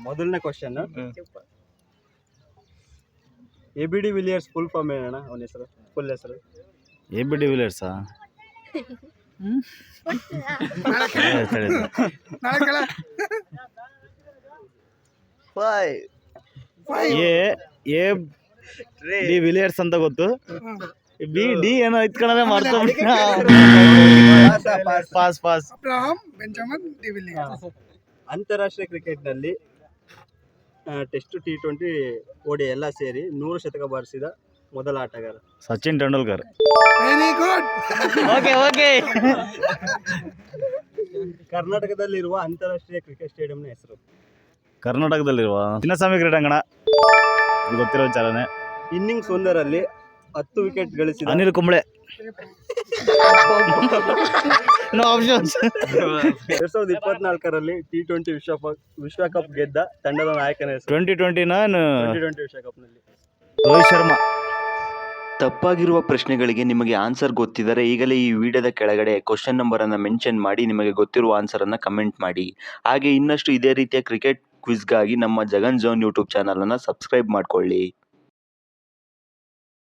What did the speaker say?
ಮೊದಲನೇ question, ABD Villiers full form ಏನಣ್ಣ? ಅವನ ಹೆಸರು, ಫುಲ್ ಹೆಸರು? ABD ವಿಲಿಯರ್ಸಾ? ABD ವಿಲಿಯರ್ಸ್ ಅಂತ ಗೊತ್ತು, BD ಏನೋ ಇತ್ಕೊಳ್ಳೋದೇ ಮಾಡ್ಕೊಂಡ್ಬಿಟ್ಟು ಪಾಸ್ ಪಾಸ್. ಅಂತಾರಾಷ್ಟ್ರೀಯ ಕ್ರಿಕೆಟ್ನಲ್ಲಿ ಟೆಸ್ಟ್, T20, ODI ಎಲ್ಲ ಸೇರಿ 100 ಶತಕ ಬಾರಿಸಿದ ಮೊದಲ ಆಟಗಾರ? Sachin Tendulkar. Very good. Okay okay. ಕರ್ನಾಟಕದಲ್ಲಿರುವ ಅಂತಾರಾಷ್ಟ್ರೀಯ ಕ್ರಿಕೆಟ್ ಸ್ಟೇಡಿಯಂನ ಹೆಸರು? ಕರ್ನಾಟಕದಲ್ಲಿರುವ ಚಿನ್ನಸ್ವಾಮಿ ಕ್ರೀಡಾಂಗಣ, ಗೊತ್ತಿರೋ ಚಾಲನೆ. ಇನ್ನಿಂಗ್ಸ್ ಒಂದರಲ್ಲಿ 10 ವಿಕೆಟ್ ಗಳಿಸಿದ ಅನಿಲ್ ಕುಂಬ್ಳೆ. No options. 2024ರಲ್ಲಿ T20 ವಿಶ್ವಕಪ್ ಗೆದ್ದ ತಂಡದ ನಾಯಕನ ಹೆಸರು? 2029 T20 ವಿಶ್ವಕಪ್ನಲ್ಲಿ ರೋಹಿತ್ ಶರ್ಮಾ. ತಪ್ಪಾಗಿರುವ ಪ್ರಶ್ನೆಗಳಿಗೆ ನಿಮಗೆ ಆನ್ಸರ್ ಗೊತ್ತಿದ್ದರೆ ಈಗಲೇ ಈ ವಿಡಿಯೋದ ಕೆಳಗಡೆ ಕ್ವಶನ್ ನಂಬರನ್ನು ಮೆನ್ಷನ್ ಮಾಡಿ ನಿಮಗೆ ಗೊತ್ತಿರುವ ಆನ್ಸರನ್ನು ಕಮೆಂಟ್ ಮಾಡಿ. ಹಾಗೆ ಇನ್ನಷ್ಟು ಇದೇ ರೀತಿಯ ಕ್ರಿಕೆಟ್ ಕ್ವಿಜ್ಗಾಗಿ ನಮ್ಮ ಜಗನ್ ಝೋನ್ ಯೂಟ್ಯೂಬ್ ಚಾನಲನ್ನು ಸಬ್ಸ್ಕ್ರೈಬ್ ಮಾಡ್ಕೊಳ್ಳಿ.